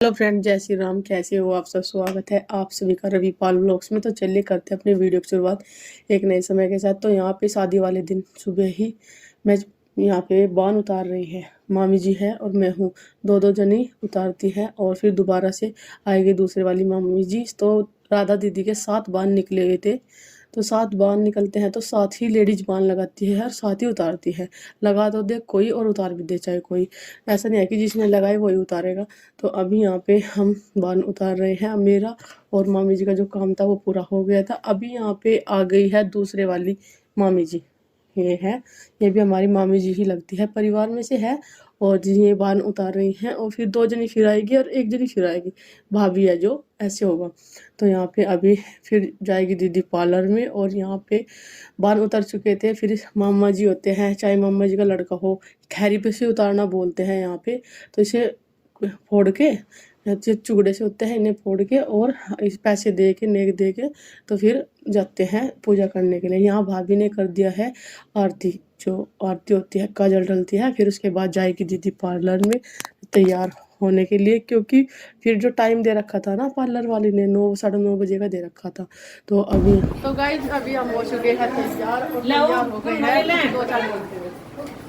Hello friend, जय श्री राम। कैसे हो आप सब? स्वागत है आप सभी का रवि पाल व्लॉग्स में। तो चलिए करते हैं अपने वीडियो की शुरुआत एक नए समय के साथ। तो यहाँ पे शादी वाले दिन सुबह ही मैं यहाँ पे बान उतार रही है। मामी जी है और मैं हूँ, दो दो जनी उतारती है और फिर दोबारा से आएगी दूसरे वाली मामी जी। तो राधा दीदी के 7 बान निकले हुए थे। तो 7 बान निकलते हैं तो साथ ही लेडीज बान लगाती है और साथ ही उतारती है। लगा तो दे कोई और उतार भी दे चाहे कोई, ऐसा नहीं है कि जिसने लगाए वही उतारेगा। तो अभी यहाँ पे हम बान उतार रहे हैं। अब मेरा और मामी जी का जो काम था वो पूरा हो गया था। अभी यहाँ पे आ गई है दूसरे वाली मामी जी। ये है, ये भी हमारी मामी जी ही लगती है, परिवार में से है। और जी ये बान उतार रही हैं और फिर 2 जनी फिर आएगी और 1 जनी फिर आएगी, भाभी है जो, ऐसे होगा। तो यहाँ पे अभी फिर जाएगी दीदी पार्लर में। और यहाँ पे बाल उतर चुके थे, फिर मामा जी होते हैं, चाहे मामा जी का लड़का हो, खैरी पे से उतारना बोलते हैं यहाँ पे। तो इसे फोड़ के, जो चुगड़े से होते हैं इन्हें फोड़ के और इस पैसे दे के, नेक दे के तो फिर जाते हैं पूजा करने के लिए। यहाँ भाभी ने कर दिया है आरती, जो आरती होती है, काजल डलती है, फिर उसके बाद जाएगी दीदी पार्लर में तैयार होने के लिए। क्योंकि फिर जो टाइम दे रखा था ना पार्लर वाली ने, 9 साढ़े 9 बजे का दे रखा था। तो अभी तो गाइस अभी हम हो चुके हैं तैयार और तैयार हो गए हैं 2-4 घंटे में।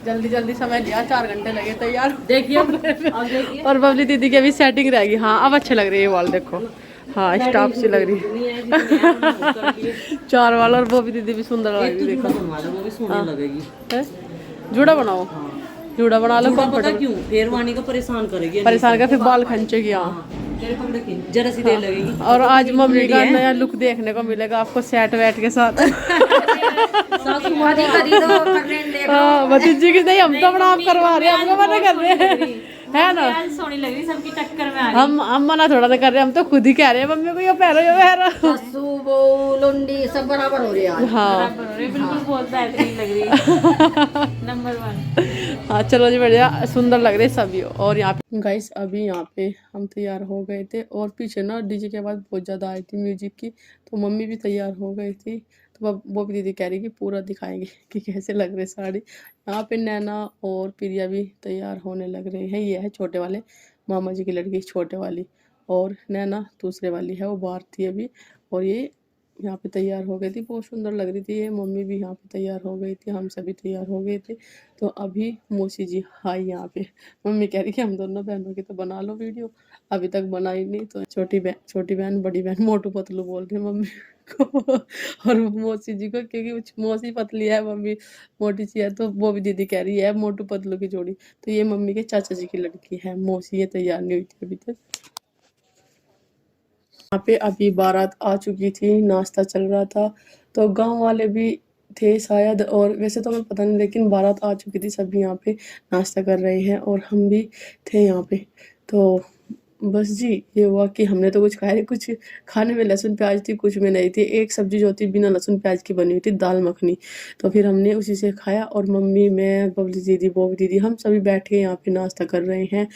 जल्दी जल्दी समय लिया, 4 घंटे लगे तैयार देखिए। और बबली दीदी की अभी सेटिंग रहेगी। हाँ अब अच्छे लग रही है वाल, देखो। हाँ स्टाफ सी लग रही है 4 वाल। और वो भी दीदी भी सुंदर लग रही है, देखो। जूड़ा बनाओ, जूड़ा बना लो। पता क्यों? फेरवानी को परेशान करेगी, परेशान कर, फिर बाल खींचेगी। हाँ जरा सी देर लगेगी। और आज मम्मी का नया लुक देखने को मिलेगा आपको, सेट वेट के साथ। हाँ भतीजी की नहीं, हम तो अपना आप करवा रहे हैं, हमको मना कर रहे हैं, है ना। सोनी लग रही, सबकी टक्कर में आ रही। हम मना थोड़ा सा कर रहे हैं, हम तो खुद ही कह रहे हैं मम्मी को ये पहनो ये पहनो। सासू वो लुंडी सब बराबर हो रही है। हाँ बिल्कुल बहुत बेहतरीन लग रही है, नंबर 1। हाँ चलो जी, बढ़िया सुंदर लग रहे सभी। और यहाँ पे गाइस अभी यहाँ पे हम तैयार हो गए थे और पीछे ना डीजे के बाद बहुत ज़्यादा आई थी म्यूजिक की, तो मम्मी भी तैयार हो गई थी। तो वो भी दीदी कह रही कि पूरा दिखाएंगे कि कैसे लग रहे साड़ी। यहाँ पे नैना और प्रिया भी तैयार होने लग रहे हैं। ये है छोटे वाले मामा जी की लड़की, छोटे वाली, और नैना दूसरे वाली है, वो बाहर थी अभी। और ये यहाँ पे तैयार हो गई थी, बहुत सुंदर लग रही थी ये। मम्मी भी यहाँ पे तैयार हो गई थी, हम सभी तैयार हो गए थे। तो अभी मौसी जी आई यहाँ पे। मम्मी कह रही कि हम दोनों बहनों की तो बना लो वीडियो, अभी तक बनाई नहीं। तो छोटी बहन बड़ी बहन मोटू पतलू बोल रही मम्मी को। और मौसी जी को, क्योंकि मौसी पतली है, मम्मी मोटी सी है, तो वो भी दीदी कह रही है मोटू पतलू की जोड़ी। तो ये मम्मी के चाचा जी की लड़की है मौसी, ये तैयार नहीं हुई थी अभी तक। यहाँ पे अभी बारात आ चुकी थी, नाश्ता चल रहा था, तो गांव वाले भी थे शायद, और वैसे तो हमें पता नहीं, लेकिन बारात आ चुकी थी, सभी यहाँ पे नाश्ता कर रहे हैं और हम भी थे यहाँ पे। तो बस जी ये हुआ कि हमने तो कुछ खाया नहीं, कुछ खाने में लहसुन प्याज थी, कुछ में नहीं थी। एक सब्जी जो थी बिना लहसुन प्याज की बनी हुई थी, दाल मखनी, तो फिर हमने उसी से खाया। और मम्मी, मैं, बबली दीदी, बोबी दीदी, हम सभी बैठ के यहाँ पे नाश्ता कर रहे हैं।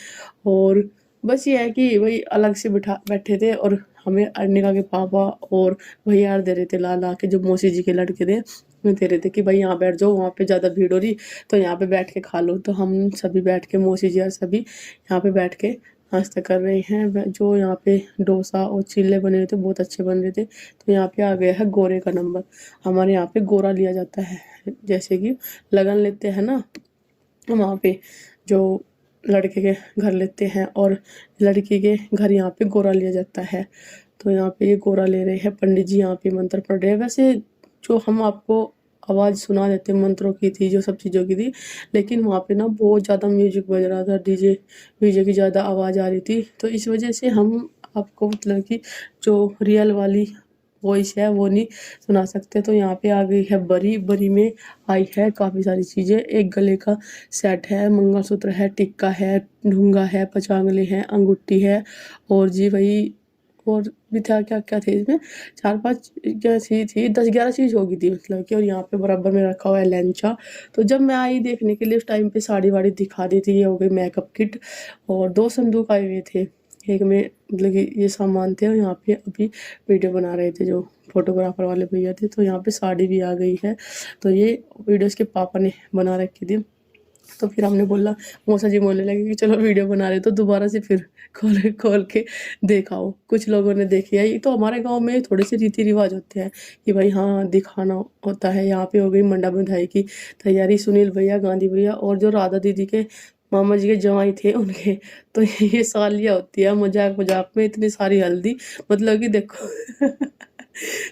और बस ये है कि वही अलग से बैठे थे और हमें अर्निका के पापा और भैया दे रहे थे ला ला के, जो मौसी जी के लड़के थे, मैं दे रहे थे कि भाई यहाँ बैठ जाओ, वहाँ पे ज़्यादा भीड़ हो रही तो यहाँ पे बैठ के खा लो। तो हम सभी बैठ के, मौसी जी और सभी यहाँ पे बैठ के नाश्ता कर रहे हैं। जो यहाँ पे डोसा और चिल्ले बने हुए थे, बहुत अच्छे बन रहे थे। तो यहाँ पे आ गया है गोरे का नंबर। हमारे यहाँ पे गोरा लिया जाता है, जैसे कि लगन लेते हैं ना, वहाँ पे जो लड़के के घर लेते हैं और लड़की के घर यहाँ पे गोरा लिया जाता है। तो यहाँ पे ये गोरा ले रहे हैं, पंडित जी यहाँ पे मंत्र पढ़ रहे हैं। वैसे जो हम आपको आवाज़ सुना देते मंत्रों की थी, जो सब चीज़ों की थी, लेकिन वहाँ पे ना बहुत ज़्यादा म्यूजिक बज रहा था, डीजे वीजे की ज़्यादा आवाज़ आ रही थी। तो इस वजह से हम आपको मतलब कि जो रियल वाली वॉइस है वो नहीं सुना सकते। तो यहाँ पे आ गई है बरी। बरी में आई है काफ़ी सारी चीज़ें, एक गले का सेट है, मंगलसूत्र है, टिक्का है, ढूंगा है, पचांगले हैं, अंगूठी है, और जी वही और भी था, क्या क्या थे इसमें, 4-5 क्या चीज़ थी, 10-11 चीज़ होगी थी मतलब कि। और यहाँ पे बराबर में रखा हुआ है लहंगा। तो जब मैं आई देखने के लिए उस टाइम पे साड़ी वाड़ी दिखा दी थी। ये हो गई मेकअप किट, और 2 संदूक आए हुए थे, एक में मतलब कि ये सामान थे। और यहाँ पे अभी वीडियो बना रहे थे जो फोटोग्राफर वाले भैया थे। तो यहाँ पे साड़ी भी आ गई है, तो ये वीडियोस के पापा ने बना रखी थी। तो फिर हमने बोला, मौसा जी बोलने लगे कि चलो वीडियो बना रहे तो दोबारा से फिर खोल खोल के दिखाओ। कुछ लोगों ने देखी है। ये तो हमारे गांव में थोड़े से रीति रिवाज होते हैं कि भाई हाँ दिखाना होता है। यहाँ पे हो गई मंडा बंधाई की तैयारी, सुनील भैया, गांधी भैया और जो राधा दीदी के मामा जी के जवाई थे उनके, तो ये सालियाँ होती है। मजाक मजाक में इतनी सारी हल्दी, मतलब कि देखो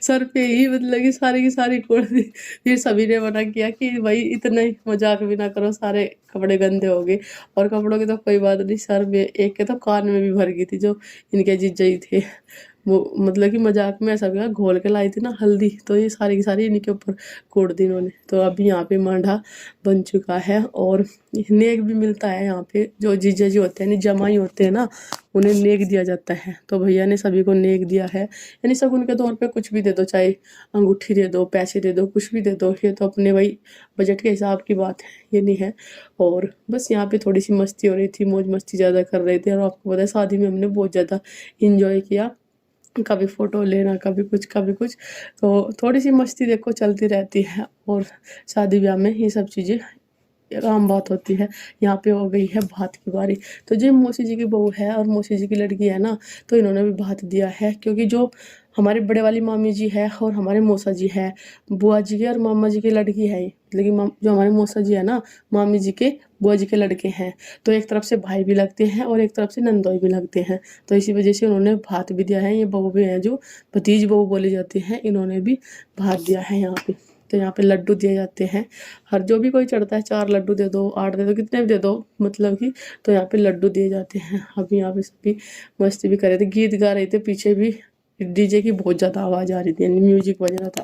सर पे ही मतलब कि सारी की सारी कोड़ दी। फिर सभी ने मना किया कि भाई इतना ही मजाक भी ना करो, सारे कपड़े गंदे हो गए। और कपड़ों की तो कोई बात नहीं, सर में एक के तो कान में भी भर गई थी जो इनके जीजा जी थे। वो मतलब कि मजाक में ऐसा क्या घोल के लाई थी ना हल्दी, तो ये सारी की सारी इन्हीं के ऊपर कोड़ दी इन्होंने। तो अभी यहाँ पे मांडा बन चुका है और नेक भी मिलता है यहाँ पे। जो जीजा जी होते हैं, जमाई होते हैं ना, उन्हें नेक दिया जाता है। तो भैया ने सभी को नेक दिया है, यानी शगुन के तौर पे कुछ भी दे दो, चाहे अंगूठी दे दो, पैसे दे दो, कुछ भी दे दो। ये तो अपने भाई बजट के हिसाब की बात है, ये नहीं है। और बस यहाँ पे थोड़ी सी मस्ती हो रही थी, मौज मस्ती ज़्यादा कर रहे थे। और आपको पता है शादी में हमने बहुत ज़्यादा इंजॉय किया, कभी फोटो लेना, कभी कुछ कभी कुछ। तो थोड़ी सी मस्ती देखो चलती रहती है। और शादी ब्याह में ये सब चीज़ें आम बात होती है। यहाँ पे हो गई है भात की बारी। तो जो मौसी जी की बहू है और मौसी जी की लड़की है ना, तो इन्होंने भी भात दिया है। क्योंकि जो हमारे बड़े वाली मामी जी है और हमारे मौसा जी है, बुआ जी के और मामा जी की लड़की है ये। लेकिन जो हमारे मौसा जी है ना, मामी जी के बुआ जी के लड़के हैं। तो एक तरफ से भाई भी लगते हैं और एक तरफ से नंदोई भी लगते हैं। तो इसी वजह से उन्होंने भात भी दिया है। ये बहू भी हैं जो भतीज बहू बोली जाती हैं, इन्होंने भी भात दिया है यहाँ पे। तो यहाँ पे लड्डू दिए जाते हैं। हर जो भी कोई चढ़ता है, 4 लड्डू दे दो, 8 दे दो, कितने भी दे दो, मतलब कि तो यहाँ पे लड्डू दिए जाते हैं। अभी यहाँ पे सभी मस्ती भी कर रहे थे, गीत गा रहे थे, पीछे भी डीजे की बहुत ज़्यादा आवाज़ आ रही थी, यानी म्यूजिक बज रहा था।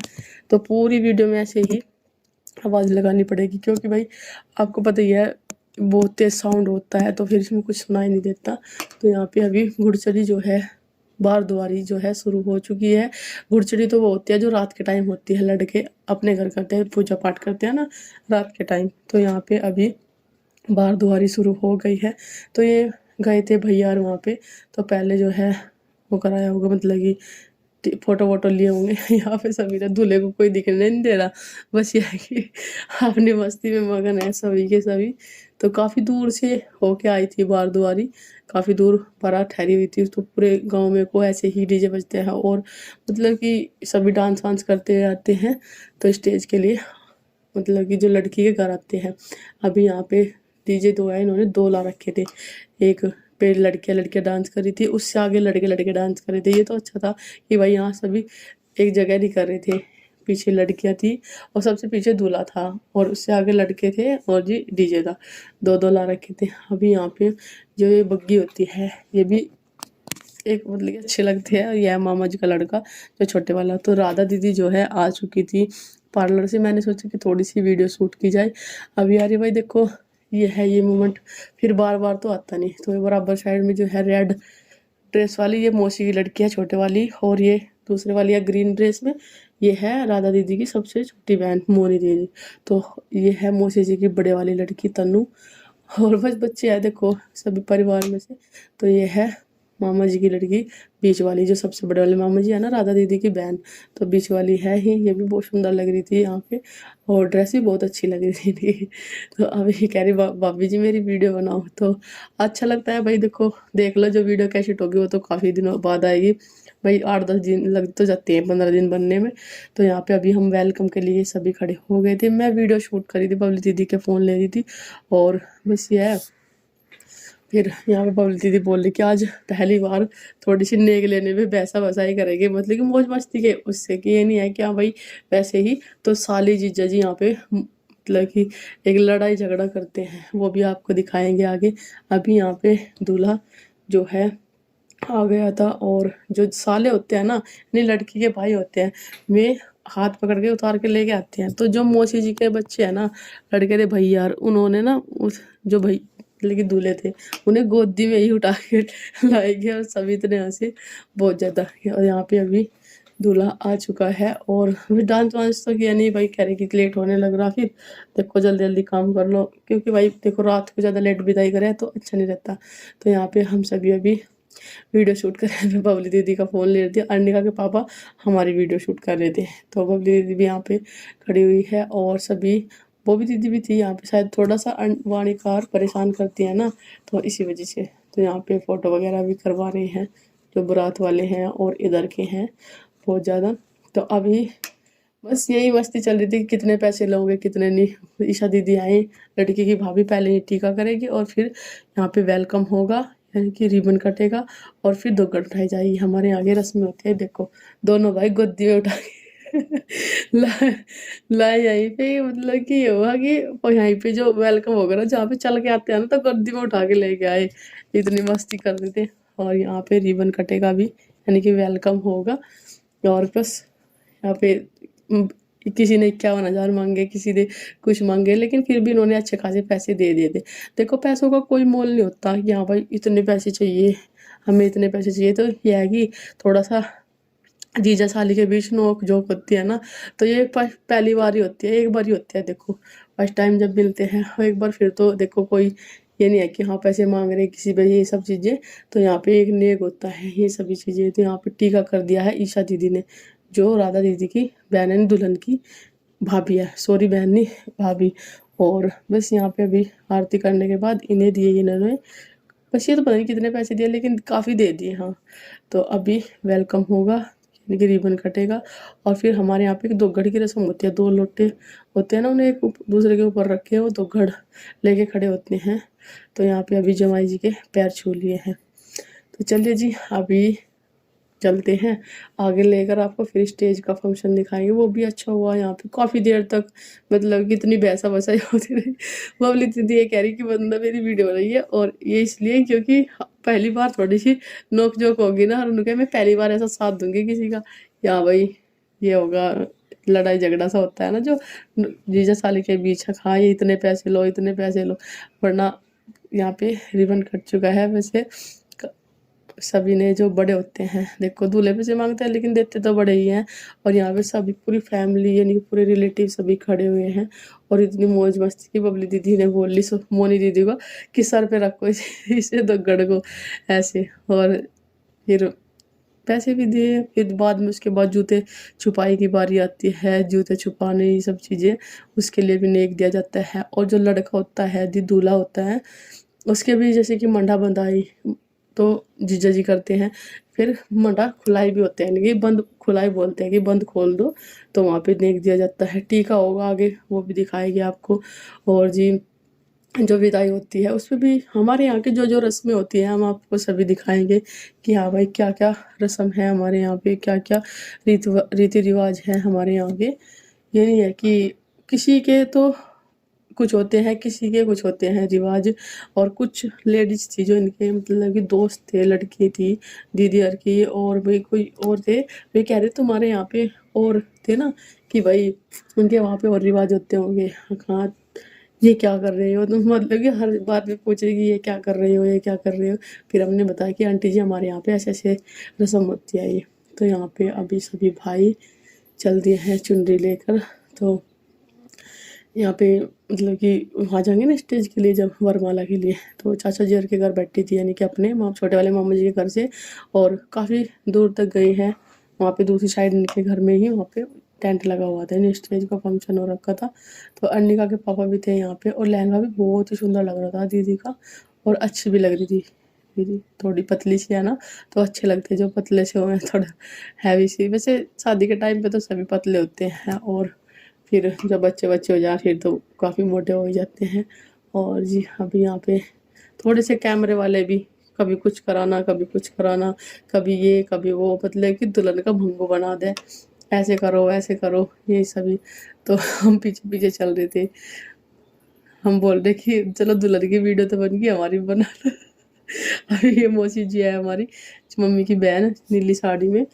तो पूरी वीडियो में ऐसे ही आवाज़ लगानी पड़ेगी, क्योंकि भाई आपको पता ही है बहुत तेज साउंड होता है, तो फिर इसमें कुछ सुनाई नहीं देता। तो यहाँ पे अभी घुड़चड़ी जो है, बारदुआरी जो है शुरू हो चुकी है। घुड़चड़ी तो वो होती है जो रात के टाइम होती है, लड़के अपने घर करते हैं, पूजा पाठ करते हैं ना रात के टाइम। तो यहाँ पे अभी बारदुआरी शुरू हो गई है। तो ये गए थे भैया और वहाँ पे, तो पहले जो है वो कराया होगा, मतलब कि फोटो वोटो लिए होंगे। यहाँ पे सभी ने, दूल्हे को कोई दिखने नहीं दे रहा, बस ये है कि अपनी मस्ती में मगन है सभी के सभी। तो काफ़ी दूर से होके आई थी बारदुआरी, काफ़ी दूर बारात ठहरी हुई थी। तो पूरे गांव में को ऐसे ही डीजे बजते हैं और मतलब कि सभी डांस वांस करते आते हैं। तो स्टेज के लिए मतलब कि जो लड़की के घर आते हैं। अभी यहाँ पे डीजे 2 है, इन्होंने 2 ला रखे थे। एक पे लड़कियां लड़कियां डांस कर रही थी, उससे आगे लड़के लड़के डांस कर रहे थे। ये तो अच्छा था कि भाई यहाँ सभी एक जगह नहीं कर रहे थे। पीछे लड़कियां थी और सबसे पीछे दूल्हा था और उससे आगे लड़के थे और जी डीजे था। 2 ला रखे थे। अभी यहाँ पे जो ये बग्गी होती है, ये भी एक मतलब कि अच्छे लगते हैं। यह मामा जी का लड़का जो छोटे वाला। तो राधा दीदी जो है आ चुकी थी पार्लर से। मैंने सोचा कि थोड़ी सी वीडियो शूट की जाए। अभी यार भाई देखो ये है ये मोमेंट, फिर बार बार तो आता नहीं। तो ये बराबर साइड में जो है रेड ड्रेस वाली, ये मौसी की लड़की है छोटे वाली, और ये दूसरे वाली है ग्रीन ड्रेस में, ये है राधा दीदी की सबसे छोटी बहन मोनी दीदी। तो ये है मौसी जी की बड़े वाली लड़की तन्नू। और बस बच्चे हैं देखो सभी परिवार में से। तो ये है मामा जी की लड़की बीच वाली, जो सबसे बड़े वाले मामा जी है ना, राधा दीदी की बहन। तो बीच वाली है ही, ये भी बहुत सुंदर लग रही थी यहाँ पे और ड्रेस भी बहुत अच्छी लग रही थी। तो अभी कह रही भाभी जी मेरी वीडियो बनाओ। तो अच्छा लगता है भाई, देखो देख लो जो वीडियो कैसे होगी वो तो काफ़ी दिनों बाद आएगी भाई। 8-10 दिन लग तो जाते हैं, 15 दिन बनने में। तो यहाँ पे अभी हम वेलकम के लिए सभी खड़े हो गए थे। मैं वीडियो शूट करी थी, बबली दीदी के फ़ोन ले रही थी और बस ये है। फिर यहाँ पे बबली दीदी बोल रही कि आज पहली बार थोड़ी सी नेक लेने में वैसा वैसा ही करेंगे, मतलब कि मौज मस्ती के उससे, कि ये नहीं है कि हाँ भाई वैसे ही। तो साली जीजा जी यहाँ पे मतलब कि एक लड़ाई झगड़ा करते हैं, वो भी आपको दिखाएंगे आगे। अभी यहाँ पे दूल्हा जो है आ गया था और जो साले होते हैं ना, यानी लड़की के भाई होते हैं, वे हाथ पकड़ के उतार के लेके आते हैं। तो जो मौसी जी के बच्चे हैं ना, लड़के थे भैया, उन्होंने ना उस जो भाई लेकिन दूल्हे थे, उन्हें गोदी में ही उठा के लाएंगे और सभी इतने हंसे बहुत ज़्यादा। और यहाँ पे अभी दूल्हा आ चुका है और अभी डांस वांस तो किया नहीं भाई, कह रहे कि लेट होने लग रहा। फिर देखो जल्दी जल्दी काम कर लो, क्योंकि भाई देखो रात को ज़्यादा लेट विदाई करे तो अच्छा नहीं रहता। तो यहाँ पे हम सभी अभी वीडियो शूट कर रहे थे। बबली दीदी का फ़ोन ले रही थी, अर्निका के पापा हमारी वीडियो शूट कर रहे थे। तो बबली दीदी भी यहाँ पे खड़ी हुई है और सभी वो भी दीदी भी थी यहाँ पे, शायद थोड़ा सा वाणिकार परेशान करती है ना, तो इसी वजह से। तो यहाँ पे फ़ोटो वगैरह भी करवा रहे हैं जो बारात वाले हैं और इधर के हैं बहुत ज़्यादा। तो अभी बस यही मस्ती चल रही थी कि कितने पैसे लोगे कितने नहीं। ईशा दीदी आई, लड़की की भाभी पहले टीका करेगी और फिर यहाँ पे वेलकम होगा, यानी कि रिबन कटेगा और फिर दोगट उठाई जाएगी। हमारे आगे रस्में होती है, देखो दोनों भाई गोदी में उठा के लाए यहीं पे, मतलब कि ये हुआ कि और यहीं पे जो वेलकम होगा ना, जहाँ पे चल के आते हैं ना, तो गोदी में उठा के लेके आए। इतनी मस्ती कर रहे थे। और यहाँ पे रिबन कटेगा भी, यानी कि वेलकम होगा। और बस यहाँ पे किसी ने 51,000 मांगे, किसी ने कुछ मांगे, लेकिन फिर भी इन्होंने अच्छे खासे पैसे दे दिए थे। देखो पैसों का कोई मोल नहीं होता कि हाँ भाई इतने पैसे चाहिए, हमें इतने पैसे चाहिए। तो यह है कि थोड़ा सा जीजा साली के बीच नोक झोंक होती है ना, तो ये पहली बार ही होती है, एक बार ही होती है। देखो फर्स्ट टाइम जब मिलते हैं और एक बार, फिर तो देखो कोई ये नहीं है कि हाँ पैसे मांग रहे हैं किसी पे, ये सब चीज़ें। तो यहाँ पे एक नेक होता है ये सभी चीज़ें। तो यहाँ पे टीका कर दिया है ईशा दीदी ने, जो राधा दीदी की बहन है, दुल्हन की भाभी है, सॉरी बहन नहीं भाभी। और बस यहाँ पे अभी आरती करने के बाद इन्हें दिए इन्होंने, बस ये तो पता नहीं कितने पैसे दिए, लेकिन काफ़ी दे दिए हाँ। तो अभी वेलकम होगा, यानी कि रिबन कटेगा। और फिर हमारे यहाँ पे एक दोघड़ की रस्म होती है, 2 लोटे होते हैं ना, उन्हें एक दूसरे के ऊपर रखे वो दोघड़ लेके खड़े होते हैं। तो यहाँ पे अभी जमाई जी के पैर छू लिए हैं। तो चलिए जी अभी चलते हैं आगे लेकर आपको, फिर स्टेज का फंक्शन दिखाएंगे। वो भी अच्छा हुआ यहाँ पे, काफ़ी देर तक मतलब कितनी बहसा बसाई होती रही। बबली दीदी ये कह रही कि बंदा मेरी वीडियो बनाई है, और ये इसलिए क्योंकि पहली बार थोड़ी सी नोक झोंक होगी ना, और उन्होंने कहा मैं पहली बार ऐसा साथ दूंगी किसी का, या भाई ये होगा लड़ाई झगड़ा सा होता है ना जो जीजा साली के बीच है, हाँ ये इतने पैसे लो इतने पैसे लो। वरना यहाँ पे रिबन कट चुका है। वैसे सभी ने जो बड़े होते हैं, देखो दूल्हे पैसे मांगते हैं लेकिन देते तो बड़े ही हैं। और यहाँ पे सभी पूरी फैमिली यानी कि पूरे रिलेटिव सभी खड़े हुए हैं। और इतनी मौज मस्ती की बबली दीदी ने बोल ली मोनी दीदी को कि सर पे रखो इसे दोगड़ को ऐसे। और फिर पैसे भी दिए। फिर बाद में उसके बाद जूते छुपाई की बारी आती है, जूते छुपाने ये सब चीज़ें, उसके लिए भी नेक दिया जाता है। और जो लड़का होता है दूल्हा होता है, उसके भी जैसे कि मंडा बंधाई तो जीजा जी करते हैं। फिर मंडा खुलाई भी होते हैं, यानी कि बंद खुलाई बोलते हैं कि बंद खोल दो, तो वहाँ पे नेक दिया जाता है। टीका होगा आगे, वो भी दिखाएगी आपको। और जी जो विदाई होती है उसमें भी हमारे यहाँ की जो जो रस्में होती हैं हम आपको सभी दिखाएंगे कि हाँ भाई क्या क्या रस्म है हमारे यहाँ पे, क्या क्या रीति रिवाज है हमारे यहाँ के। ये नहीं है कि किसी के तो कुछ होते हैं, किसी के कुछ होते हैं रिवाज। और कुछ लेडीज थी जो इनके मतलब कि दोस्त थे, लड़की थी दीदी और की, और भाई कोई और थे, वे कह रहे तुम्हारे यहाँ पे और थे ना कि भाई उनके वहाँ पे और रिवाज होते होंगे। हाँ ये क्या कर रहे हो तुम, मतलब कि हर बात में पूछ रही कि ये क्या कर रहे हो ये क्या कर रहे हो। फिर हमने बताया कि आंटी जी हमारे यहाँ पे ऐसे ऐसे रस्म होती है ये। तो यहाँ पे अभी सभी भाई चल दिए हैं चुनरी लेकर। तो यहाँ पे मतलब कि वहाँ जाएंगे ना स्टेज के लिए, जब वरमाला के लिए, तो चाचा जी और के घर बैठी थी, यानी कि अपने छोटे वाले मामा जी के घर से। और काफ़ी दूर तक गई है, वहाँ पे दूसरी साइड इनके घर में ही वहाँ पे टेंट लगा हुआ था, स्टेज का फंक्शन हो रखा था। तो अर्निका के पापा भी थे यहाँ पे, और लहंगा भी बहुत ही सुंदर लग रहा था दीदी का, और अच्छी भी लग रही थी दीदी। थोड़ी पतली सी है ना, तो अच्छे लगते जो पतले से हुए, थोड़ा हैवी सी। वैसे शादी के टाइम पे तो सभी पतले होते हैं, और फिर जब बच्चे बच्चे हो जाए फिर तो काफ़ी मोटे हो जाते हैं। और जी अभी यहाँ पे थोड़े से कैमरे वाले भी कभी कुछ कराना कभी कुछ कराना, कभी ये कभी वो, मतलब कि दुल्हन का भंगो बना दे, ऐसे करो ऐसे करो ये सभी। तो हम पीछे पीछे चल रहे थे, हम बोल रहे कि चलो दुल्हन की वीडियो तो बन गई, हमारी भी बना लो। अभी ये मौसी जी है हमारी मम्मी की बहन नीली साड़ी में।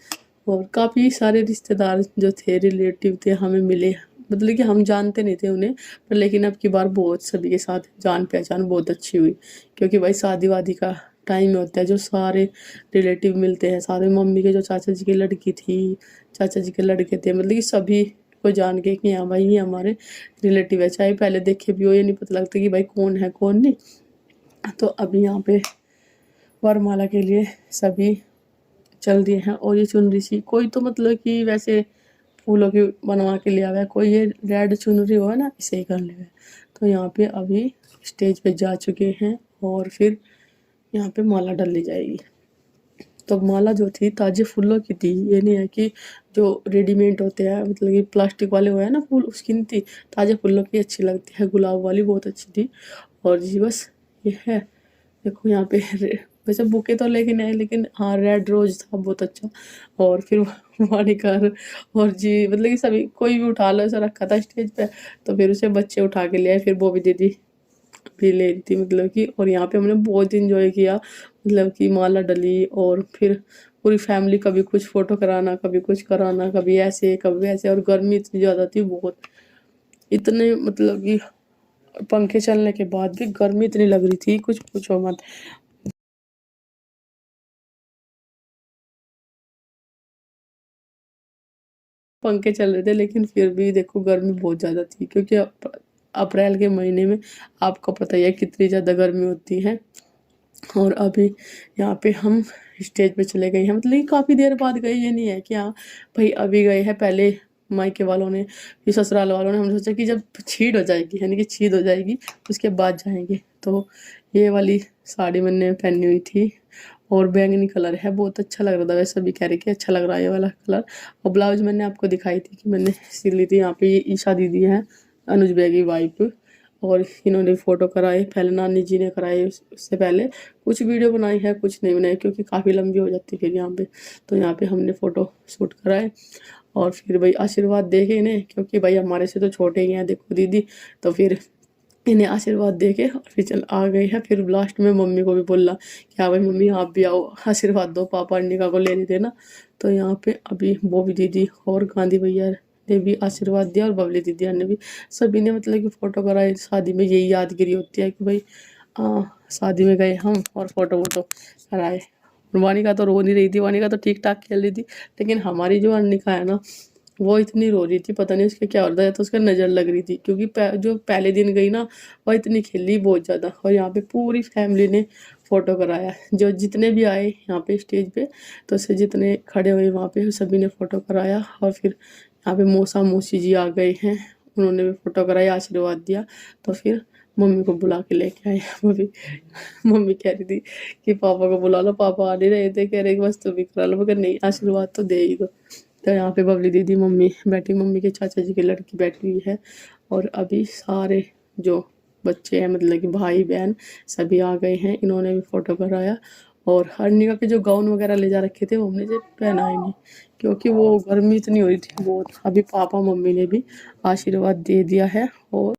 और काफ़ी सारे रिश्तेदार जो थे रिलेटिव थे हमें मिले, मतलब कि हम जानते नहीं थे उन्हें, पर लेकिन अब की बार बहुत सभी के साथ जान पहचान बहुत अच्छी हुई। क्योंकि भाई शादी वादी का टाइम होता है, जो सारे रिलेटिव मिलते हैं सारे। मम्मी के जो चाचा जी की लड़की थी, चाचा जी के लड़के थे, मतलब कि सभी को जान के कि हाँ भाई ये हमारे रिलेटिव है, चाहे पहले देखे भी हो, ये नहीं पता लगता कि भाई कौन है कौन नहीं। तो अभी यहाँ पे वरमाला के लिए सभी चल दिए हैं। और ये चुनरी सी कोई तो मतलब कि वैसे फूलों की बनवा के लिया हुआ है। कोई ये रेड चुनरी हो ना, इसे ही कर लिया है। तो यहाँ पे अभी स्टेज पे जा चुके हैं और फिर यहाँ पे माला डाली जाएगी। तो माला जो थी ताजे फूलों की थी, ये नहीं है कि जो रेडीमेड होते हैं, मतलब कि प्लास्टिक वाले हुए हैं ना फूल, उसकी नहीं थी। ताजे फूलों की अच्छी लगती है, गुलाब वाली बहुत अच्छी थी। और जी बस ये है, देखो यहाँ पे वैसे बुके तो लेके नहीं आए, लेकिन हाँ रेड रोज था बहुत अच्छा। और फिर वाणीकर और जी मतलब कि सभी, कोई भी उठा लो, ऐसा रखा था स्टेज पे। तो फिर उसे बच्चे उठा के ले आए, फिर बॉबी दीदी भी ले रही थी मतलब कि। और यहाँ पे हमने बहुत इंजॉय किया, मतलब कि माला डली और फिर पूरी फैमिली, कभी कुछ फोटो कराना, कभी कुछ कराना, कभी ऐसे कभी वैसे। और गर्मी इतनी ज़्यादा थी बहुत, इतने मतलब कि पंखे चलने के बाद भी गर्मी इतनी लग रही थी, कुछ पूछो मत। पंखे चल रहे थे, लेकिन फिर भी देखो गर्मी बहुत ज़्यादा थी, क्योंकि अप्रैल के महीने में आपको पता ही है कितनी ज़्यादा गर्मी होती है। और अभी यहाँ पे हम स्टेज पे चले गए हैं, मतलब कि काफ़ी देर बाद गए, ये नहीं है कि हाँ भाई अभी गए हैं। पहले मायके वालों ने, फिर ससुराल वालों ने, हमने सोचा कि जब छीड़ हो जाएगी, यानी कि छीद हो जाएगी, उसके बाद जाएंगे। तो ये वाली साड़ी मैंने पहनी हुई थी और बैंगनी कलर है, बहुत अच्छा लग रहा था। वैसे भी कह रहे कि अच्छा लग रहा है ये वाला कलर। और ब्लाउज मैंने आपको दिखाई थी कि मैंने सिल ली थी। यहाँ पे ये ईशा दीदी है, अनुज बेग की वाइफ, और इन्होंने फ़ोटो कराए। पहले नानी जी ने कराए, उससे पहले कुछ वीडियो बनाई है, कुछ नहीं बनाई, क्योंकि काफ़ी लंबी हो जाती फिर यहाँ पे। तो यहाँ पे हमने फ़ोटो शूट कराए और फिर भाई आशीर्वाद दे के इन्हें, क्योंकि भाई हमारे से तो छोटे ही हैं देखो दीदी। तो फिर इन्हें आशीर्वाद दे के और फिर चल आ गए हैं। फिर लास्ट में मम्मी को भी बोला कि हाँ भाई मम्मी आप भी आओ, आशीर्वाद दो, पापा अन्निका को ले लेते ना। तो यहाँ पे अभी बॉबी दीदी और गांधी भैया ने भी आशीर्वाद दिया, और बबली दीदी ने भी, सभी ने मतलब कि फ़ोटो कराई। शादी में यही यादगिरी होती है कि भाई शादी में गए हम और फ़ोटो वोटो कराए। वानिका तो रो नहीं रही थी, वानिका तो ठीक ठाक खेल रही थी, लेकिन हमारी जो अन्निका है ना, वो इतनी रो रही थी, पता नहीं उसके क्या हो रहा था, तो उसका नज़र लग रही थी, क्योंकि जो पहले दिन गई ना, वो इतनी खेली बहुत ज़्यादा। और यहाँ पे पूरी फैमिली ने फ़ोटो कराया, जो जितने भी आए यहाँ पे स्टेज पे, तो उससे जितने खड़े हुए वहाँ पे सभी ने फ़ोटो कराया। और फिर यहाँ पे मौसा मौसी जी आ गए हैं, उन्होंने भी फ़ोटो कराया, आशीर्वाद दिया। तो फिर मम्मी को बुला के लेके आए। मम्मी कह रही थी कि पापा को बुला लो, पापा आ नहीं रहे थे, कह रहे बस तुम भी करा लो, मगर नहीं आशीर्वाद तो दे ही दो। तो यहाँ पे बबली दीदी मम्मी बैठी, मम्मी के चाचा जी की लड़की बैठी हुई है। और अभी सारे जो बच्चे हैं, मतलब कि भाई बहन सभी आ गए हैं, इन्होंने भी फ़ोटो कराया। और हरनिका के जो गाउन वगैरह ले जा रखे थे, वो हमने जो पहना ही नहीं, क्योंकि वो गर्मी इतनी हो रही थी बहुत। अभी पापा मम्मी ने भी आशीर्वाद दे दिया है। और